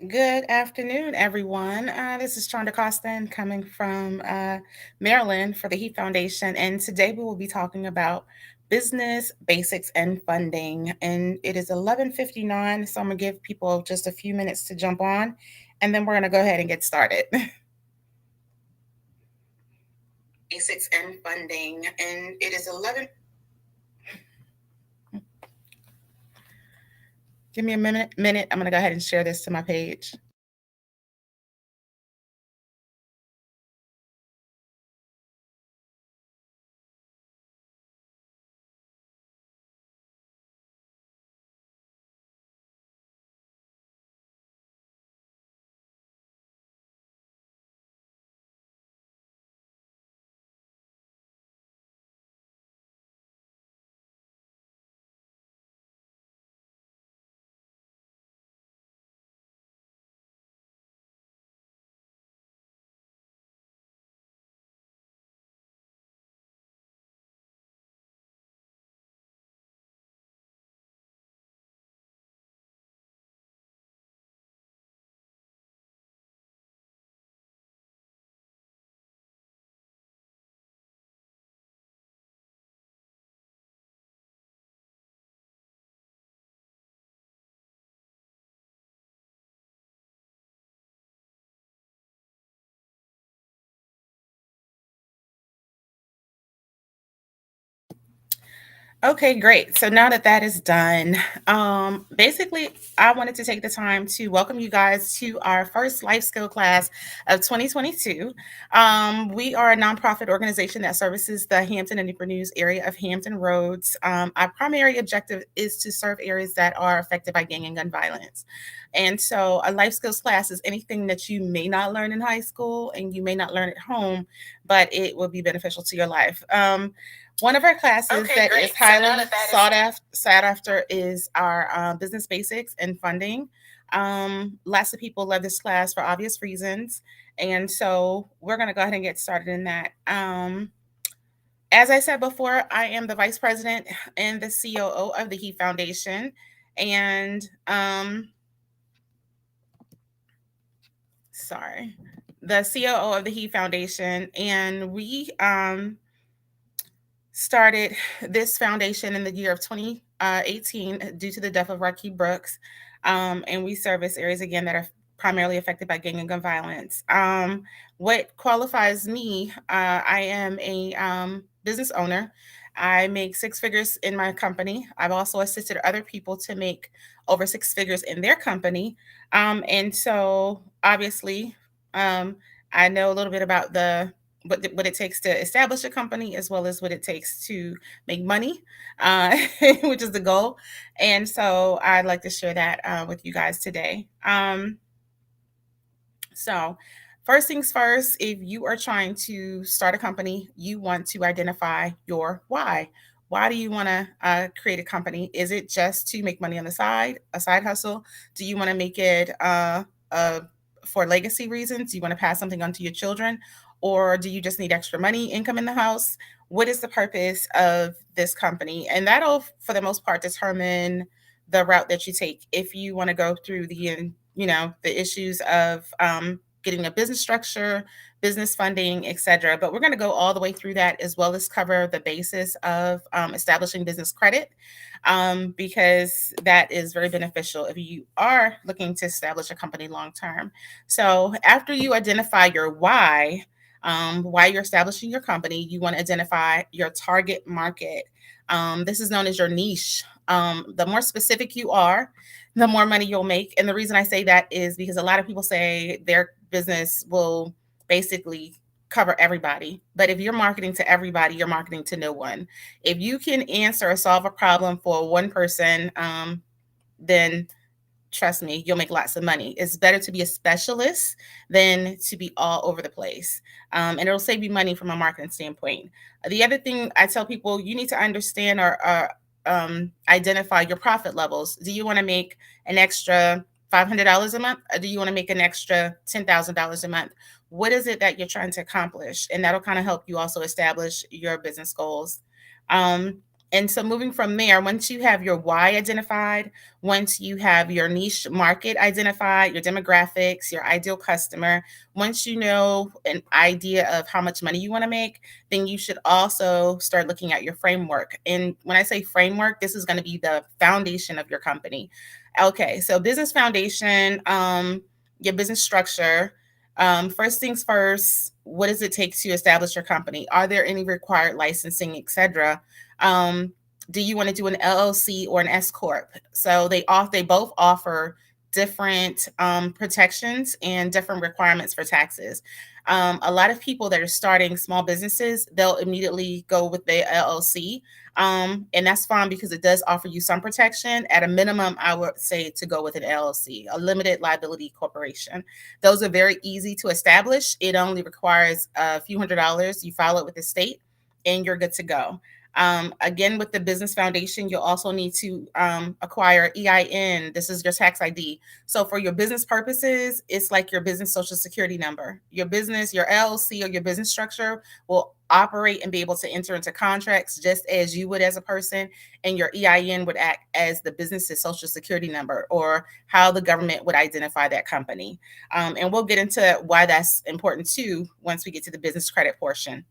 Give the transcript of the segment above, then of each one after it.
Good afternoon, everyone. This is Chonda Costin coming from Maryland for the Heat Foundation, and today we will be talking about business basics and funding. And it is 11:59, so I'm gonna give people just a few minutes to jump on, and then we're gonna go ahead and get started. Basics and funding, and it is 11. Give me a minute. I'm gonna go ahead and share this to my page. Okay, great. So now that that is done, basically, I wanted to take the time to welcome you guys to our first life skill class of 2022. We are a nonprofit organization that services the Hampton and Newport News area of Hampton Roads. Our primary objective is to serve areas that are affected by gang and gun violence. And so, a life skills class is anything that you may not learn in high school and you may not learn at home, but it will be beneficial to your life. One of our classes Okay, that is great. So highly now that that is sought after is our business basics and funding. Lots of people love this class for obvious reasons. And so we're going to go ahead and get started in that. As I said before, I am the vice president and the COO of the He Foundation. And sorry, the COO of the He Foundation. And we started this foundation in the year of 2018 due to the death of Rocky Brooks. And we service areas again that are primarily affected by gang and gun violence. What qualifies me, I am a business owner. I make six figures in my company. I've also assisted other people to make over six figures in their company. And so, obviously, um, I know a little bit about what it takes to establish a company as well as what it takes to make money, uh, which is the goal. And so I'd like to share that with you guys today. So, first things first, if you are trying to start a company, you want to identify your why. Why do you want to create a company? Is it just to make money on the side, a side hustle? Do you want to make it for legacy reasons? Do you want to pass something on to your children? Or do you just need extra money, income in the house? What is the purpose of this company? And that'll, for the most part, determine the route that you take. If you want to go through the issues of getting a business structure, business funding, etc. But we're going to go all the way through that as well as cover the basis of establishing business credit, because that is very beneficial if you are looking to establish a company long term. So after you identify your why you're establishing your company, you want to identify your target market. This is known as your niche. The more specific you are, the more money you'll make. And the reason I say that is because a lot of people say their business will basically cover everybody. But if you're marketing to everybody, you're marketing to no one. If you can answer or solve a problem for one person, then trust me, you'll make lots of money. It's better to be a specialist than to be all over the place. And it'll save you money from a marketing standpoint. The other thing I tell people, you need to understand or identify your profit levels. Do you want to make an extra $500 a month? Or do you want to make an extra $10,000 a month? What is it that you're trying to accomplish? And that'll kind of help you also establish your business goals. Um, And so moving from there, once you have your why identified, once you have your niche market identified, your demographics, your ideal customer, once you know an idea of how much money you want to make, then you should also start looking at your framework. And when I say framework, this is going to be the foundation of your company. Okay, so business foundation, your business structure. First things first, what does it take to establish your company? Are there any required licensing, etc.? Um, do you want to do an LLC or an S corp? So they both offer different protections and different requirements for taxes. A lot of people that are starting small businesses, they'll immediately go with the LLC, and that's fine because it does offer you some protection. At a minimum, I would say to go with an LLC, a limited liability corporation. Those are very easy to establish. It only requires a few $100s. You file it with the state, and you're good to go. Again, with the business foundation, you'll also need to acquire EIN. This is your tax ID. So for your business purposes, it's like your business social security number. Your business, your LLC or your business structure will operate and be able to enter into contracts just as you would as a person, and your EIN would act as the business's social security number or how the government would identify that company. And we'll get into why that's important too once we get to the business credit portion.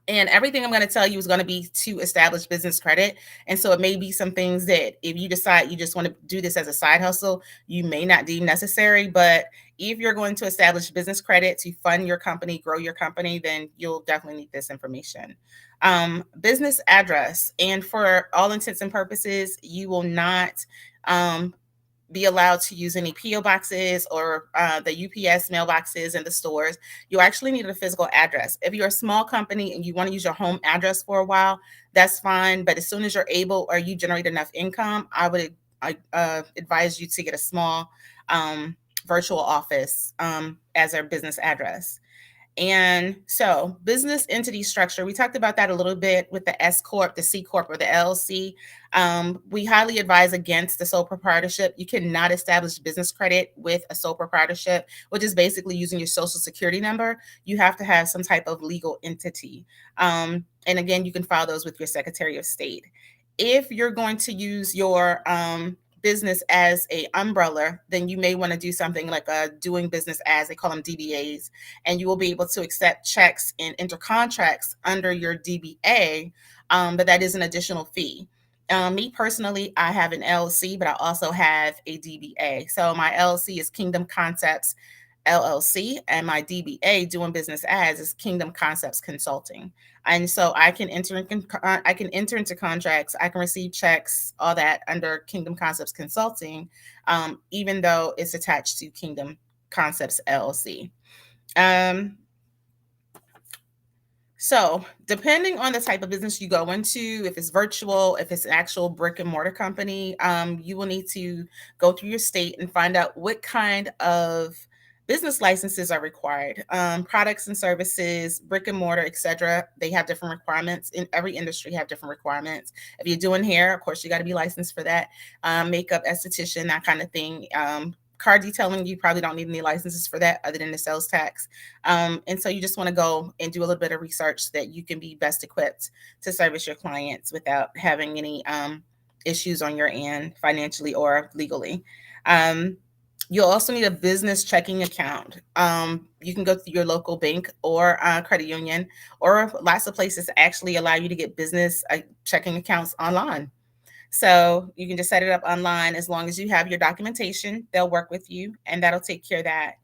And everything I'm going to tell you is going to be to establish business credit. And so it may be some things that if you decide you just want to do this as a side hustle, you may not deem necessary. But if you're going to establish business credit to fund your company, grow your company, then you'll definitely need this information. Business address. And for all intents and purposes, you will not be allowed to use any PO boxes or the UPS mailboxes in the stores. You actually need a physical address. If you're a small company and you want to use your home address for a while, that's fine. But as soon as you're able or you generate enough income, I would advise you to get a small virtual office as a business address. And so, business entity structure, we talked about that a little bit with the S Corp, the C Corp, or the LLC. We highly advise against the sole proprietorship. You cannot establish business credit with a sole proprietorship, which is basically using your social security number. You have to have some type of legal entity. And again, you can file those with your Secretary of State. If you're going to use your business as a umbrella, then you may want to do something like doing business as, they call them DBAs, and you will be able to accept checks and enter contracts under your DBA, but that is an additional fee. Me personally, I have an LLC, but I also have a DBA. So my LLC is Kingdom Concepts LLC, and my DBA, doing business as, is Kingdom Concepts Consulting. And so I can enter into contracts, I can receive checks, all that under Kingdom Concepts Consulting, even though it's attached to Kingdom Concepts LLC. So, depending on the type of business you go into, if it's virtual, if it's an actual brick and mortar company, you will need to go through your state and find out what kind of business licenses are required. Products and services, brick and mortar, etc. They have different requirements. In every industry, have different requirements. If you're doing hair, of course, you got to be licensed for that. Makeup, esthetician, that kind of thing. Car detailing, you probably don't need any licenses for that other than the sales tax. And so you just want to go and do a little bit of research so that you can be best equipped to service your clients without having any issues on your end financially or legally. You'll also need a business checking account. You can go to your local bank or credit union, or lots of places actually allow you to get business checking accounts online. So you can just set it up online. As long as you have your documentation, they'll work with you, and that'll take care of that.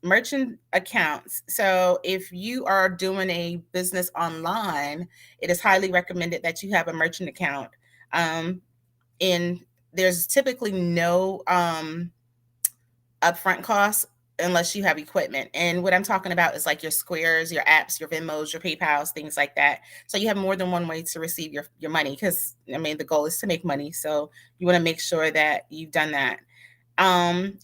Merchant accounts. So if you are doing a business online, it is highly recommended that you have a merchant account. And there's typically no upfront costs unless you have equipment. And what I'm talking about is like your Squares, your apps, your Venmos, your PayPals, things like that. So you have more than one way to receive your money, because I mean the goal is to make money. So you want to make sure that you've done that.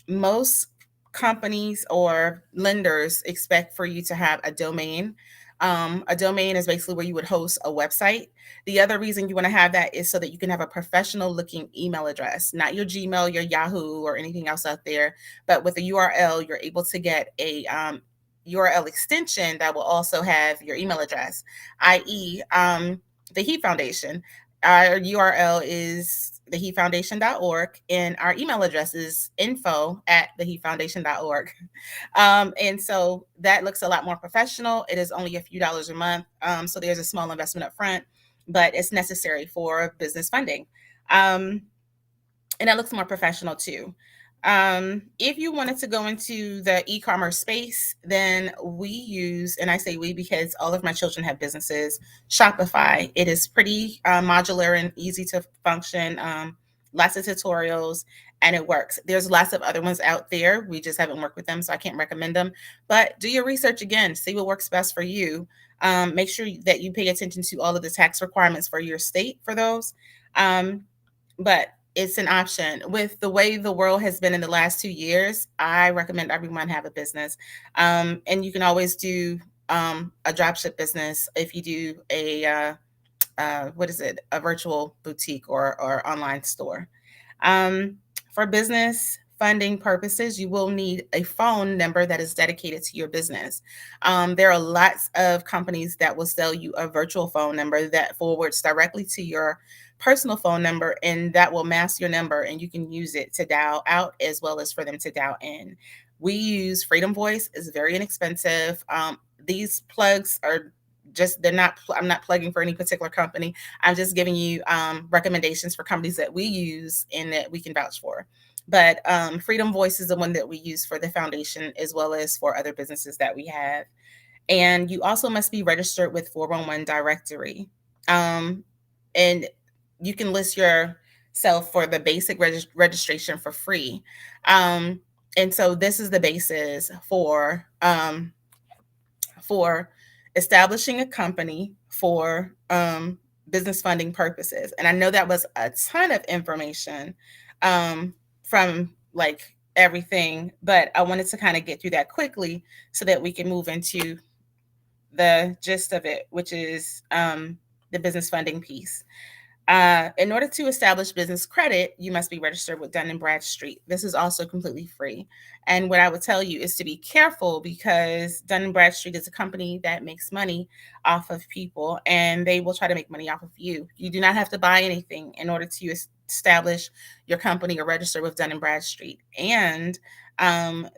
Most companies or lenders expect for you to have a domain. A domain is basically where you would host a website. The other reason you want to have that is so that you can have a professional looking email address, not your Gmail, your Yahoo, or anything else out there. But with a URL, you're able to get a URL extension that will also have your email address, i.e., the Heat Foundation. Our URL is theheatfoundation.org, and our email address is info at theheatfoundation.org. And so that looks a lot more professional. It is only a few dollars a month. So there's a small investment up front, but it's necessary for business funding. Um, and that looks more professional too. If you wanted to go into the e-commerce space, then we use, and I say we because all of my children have businesses, Shopify. It is pretty modular and easy to function. Lots of tutorials, and it works. There's lots of other ones out there. We just haven't worked with them, so I can't recommend them. But do your research again. See what works best for you. Make sure that you pay attention to all of the tax requirements for your state for those. Um, but it's an option. With the way the world has been in the last 2 years, I recommend everyone have a business. And you can always do a dropship business if you do what is it, a virtual boutique or online store. Um, for business funding purposes, you will need a phone number that is dedicated to your business. There are lots of companies that will sell you a virtual phone number that forwards directly to your personal phone number, and that will mask your number, and you can use it to dial out as well as for them to dial in. We use Freedom Voice. It's very inexpensive. These plugs are just, they're not, I'm not plugging for any particular company. I'm just giving you recommendations for companies that we use and that we can vouch for. But Freedom Voice is the one that we use for the foundation as well as for other businesses that we have. And you also must be registered with 411 directory. And you can list yourself for the basic registration for free. And so this is the basis for establishing a company for business funding purposes. And I know that was a ton of information from like everything, but I wanted to kind of get through that quickly so that we can move into the gist of it, which is the business funding piece. In order to establish business credit, you must be registered with Dun Bradstreet. This is also completely free. And what I would tell you is to be careful because Dun Bradstreet is a company that makes money off of people, and they will try to make money off of you. You do not have to buy anything in order to establish your company or register with Dun Bradstreet. And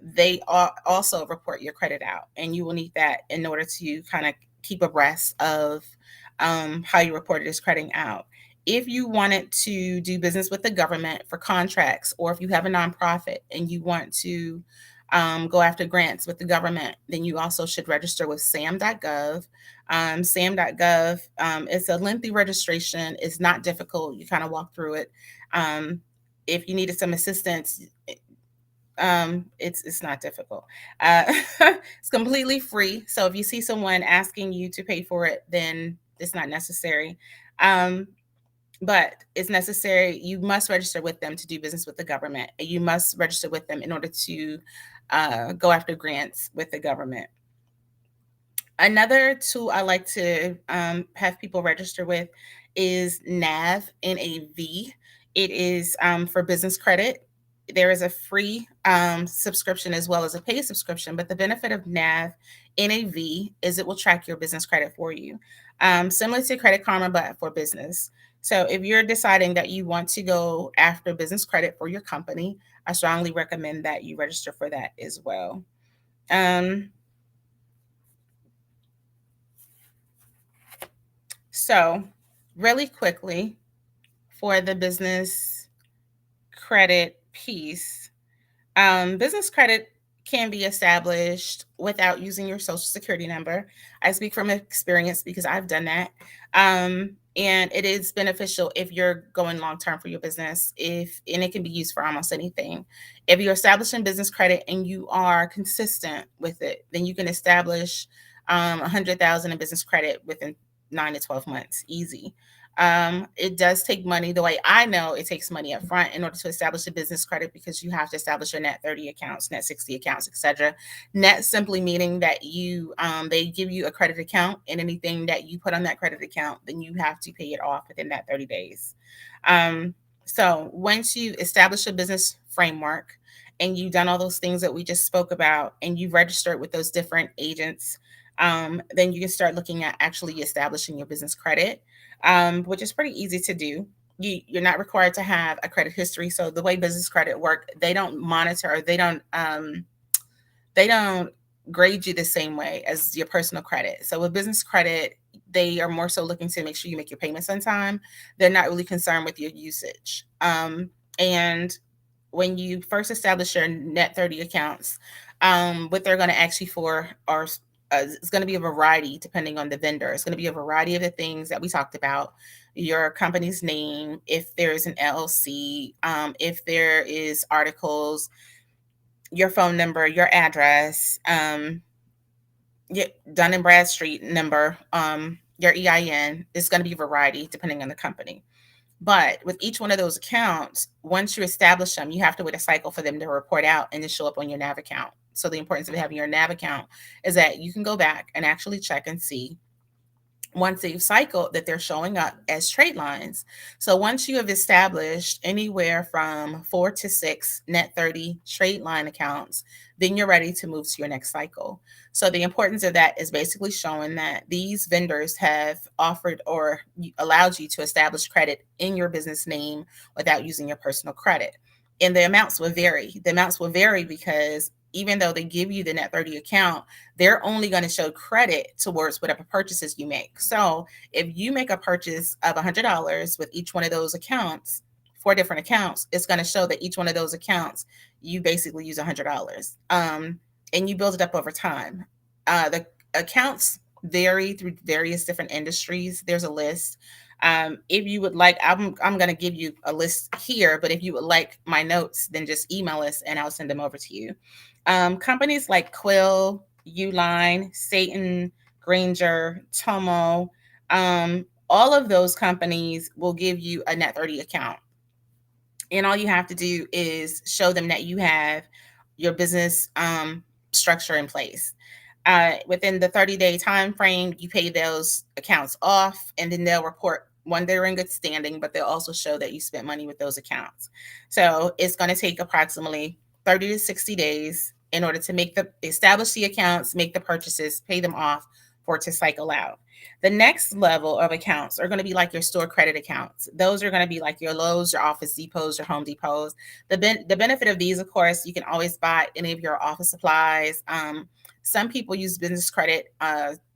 they also report your credit out, and you will need that in order to kind of keep abreast of how you reported this credit out. If you wanted to do business with the government for contracts, or if you have a nonprofit and you want to go after grants with the government, then you also should register with Sam.gov. Sam.gov is a lengthy registration. It's not difficult. You kind of walk through it. If you needed some assistance, it's not difficult. It's completely free. So if you see someone asking you to pay for it, then it's not necessary. But it's necessary. You must register with them to do business with the government. You must register with them in order to go after grants with the government. Another tool I like to have people register with is NAV, NAV. It is for business credit. There is a free subscription as well as a paid subscription, but the benefit of NAV, NAV is it will track your business credit for you, similar to Credit Karma, but for business. So if you're deciding that you want to go after business credit for your company, I strongly recommend that you register for that as well. So really quickly, for the business credit piece, business credit can be established without using your social security number. I speak from experience because I've done that. And it is beneficial if you're going long term for your business, and it can be used for almost anything. If you're establishing business credit and you are consistent with it, then you can establish 100,000 in business credit within 9 to 12 months, easy. It does take money. The way I know it takes money up front in order to establish a business credit, because you have to establish your net 30 accounts, net 60 accounts, etc. Net simply meaning that they give you a credit account, and anything that you put on that credit account, then you have to pay it off within that 30 days. So once you establish a business framework and you've done all those things that we just spoke about, and you've registered with those different agents, then you can start looking at actually establishing your business credit. which is pretty easy to do. You're not required to have a credit history. So the way business credit work, they don't monitor, or they don't grade you the same way as your personal credit. So with business credit, they are more so looking to make sure you make your payments on time. They're not really concerned with your usage. And when you first establish your net 30 accounts, what they're going to ask you for are it's going to be a variety depending on the vendor. It's going to be a variety of the things that we talked about: your company's name, if there is an LLC, if there is articles, your phone number, your address, your Dun Bradstreet number, your EIN. Is going to be a variety depending on the company. But with each one of those accounts, once you establish them, you have to wait a cycle for them to report out and to show up on your NAV account. So the importance of having your NAV account is that you can go back and actually check and see, once they've cycled, that they're showing up as trade lines. So once you have established anywhere from 4 to 6 net 30 trade line accounts, then you're ready to move to your next cycle. So the importance of that is basically showing that these vendors have offered or allowed you to establish credit in your business name without using your personal credit. And the amounts will vary. The amounts will vary because even though they give you the net 30 account, they're only going to show credit towards whatever purchases you make. So if you make a purchase of $100 with each one of those accounts, 4 different accounts, it's going to show that each one of those accounts, you basically use $100. And you build it up over time. The accounts vary through various different industries. There's a list. If you would like, I'm going to give you a list here, but if you would like my notes, then just email us and I'll send them over to you. Companies like Quill, Uline, Satan, Granger, Tomo, all of those companies will give you a net 30 account. And all you have to do is show them that you have your business structure in place. Within the 30-day time frame, you pay those accounts off, and then they'll report when they're in good standing, but they'll also show that you spent money with those accounts. So it's going to take approximately 30 to 60 days in order to establish the accounts, make the purchases, pay them off, for it to cycle out. The next level of accounts are going to be like your store credit accounts. Those are going to be like your Lowe's, your Office Depots, your Home Depots. The benefit of these, of course, you can always buy any of your office supplies. Some people use business credit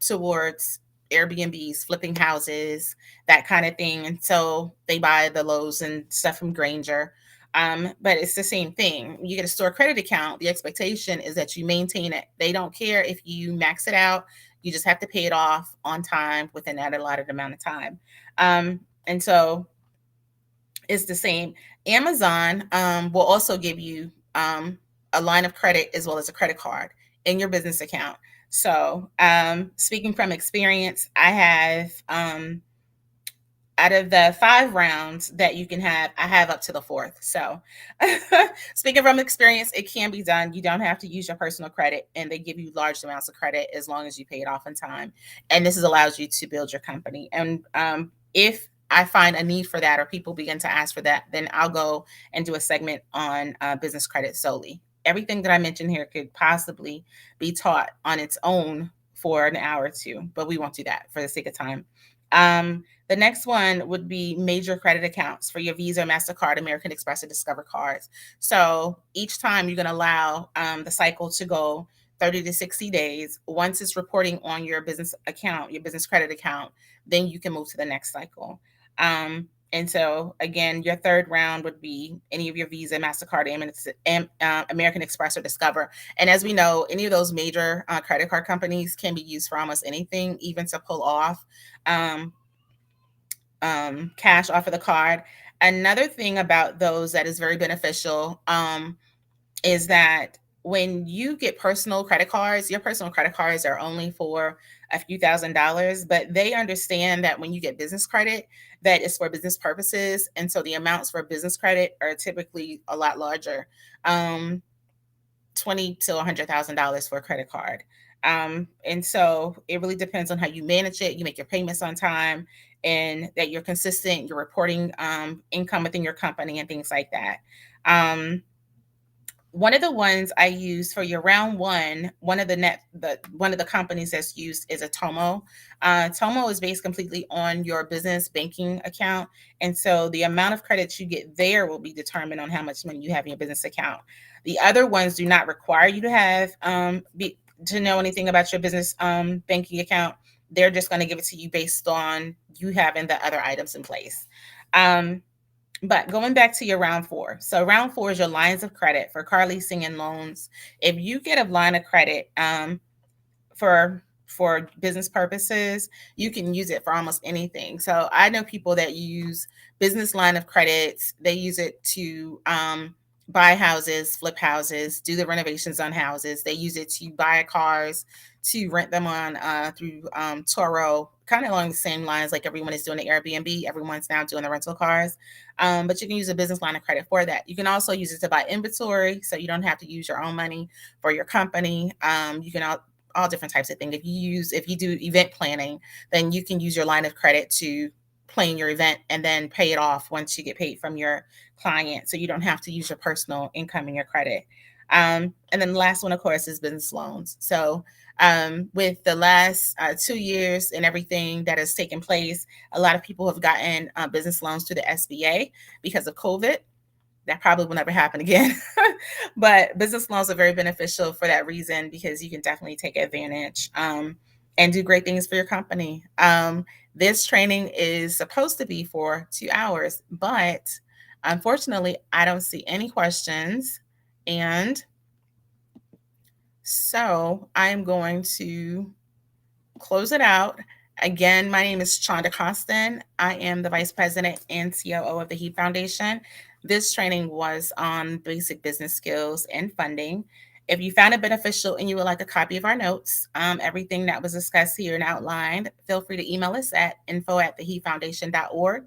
towards Airbnbs, flipping houses, that kind of thing. And so they buy the Lowe's and stuff from Granger. But it's the same thing. You get a store credit account. The expectation is that you maintain it. They don't care if you max it out. You just have to pay it off on time within that allotted amount of time. And so it's the same. Amazon will also give you a line of credit as well as a credit card in your business account. So speaking from experience, I have out of the 5 rounds that you can have, I have up to the 4th. So speaking from experience, it can be done. You don't have to use your personal credit, and they give you large amounts of credit as long as you pay it off in time. And this allows you to build your company. And if I find a need for that, or people begin to ask for that, then I'll go and do a segment on business credit solely. Everything that I mentioned here could possibly be taught on its own for an hour or two, but we won't do that for the sake of time. The next one would be major credit accounts for your Visa, MasterCard, American Express, or Discover cards. So each time you're going to allow the cycle to go 30 to 60 days. Once it's reporting on your business account, your business credit account, then you can move to the next cycle. And so, again, your 3rd round would be any of your Visa, MasterCard, American Express, or Discover. And as we know, any of those major credit card companies can be used for almost anything, even to pull off cash off of the card. Another thing about those that is very beneficial is that when you get personal credit cards, your personal credit cards are only for a few $1,000s, but they understand that when you get business credit, that is for business purposes. And so the amounts for business credit are typically a lot larger, $20,000 to $100,000 for a credit card. And so it really depends on how you manage it. You make your payments on time, and that you're consistent, you're reporting income within your company and things like that. One of the ones I use for your round one of one of the companies that's used is a Tomo. Tomo is based completely on your business banking account, and so the amount of credits you get there will be determined on how much money you have in your business account. The other ones do not require you to have to know anything about your business banking account. They're just going to give it to you based on you having the other items in place. Um, but going back to your round four. So round four is your lines of credit for car leasing and loans. If you get a line of credit for business purposes, you can use it for almost anything. So I know people that use business line of credits. They use it to buy houses, flip houses, do the renovations on houses. They use it to buy cars, to rent them on through Turo, kind of along the same lines like everyone is doing the Airbnb. Everyone's now doing the rental cars. But you can use a business line of credit for that. You can also use it to buy inventory, so you don't have to use your own money for your company. You can all different types of things. If you do event planning, then you can use your line of credit to plan your event and then pay it off once you get paid from your client. So you don't have to use your personal income in your credit. And then the last one, of course, is business loans. So with the last 2 years and everything that has taken place, a lot of people have gotten business loans through the SBA because of COVID. That probably will never happen again. But business loans are very beneficial for that reason because you can definitely take advantage and do great things for your company. This training is supposed to be for 2 hours, but unfortunately, I don't see any questions. And so I'm going to close it out. Again, my name is Chonda Costin. I am the Vice President and COO of the Heat Foundation. This training was on basic business skills and funding. If you found it beneficial and you would like a copy of our notes, everything that was discussed here and outlined, feel free to email us at info@theheatfoundation.org.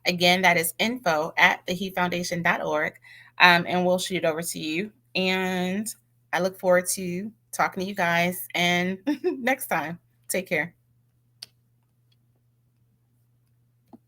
Again, that is info@theheatfoundation.org, and we'll shoot it over to you. And I look forward to talking to you guys and next time. Take care.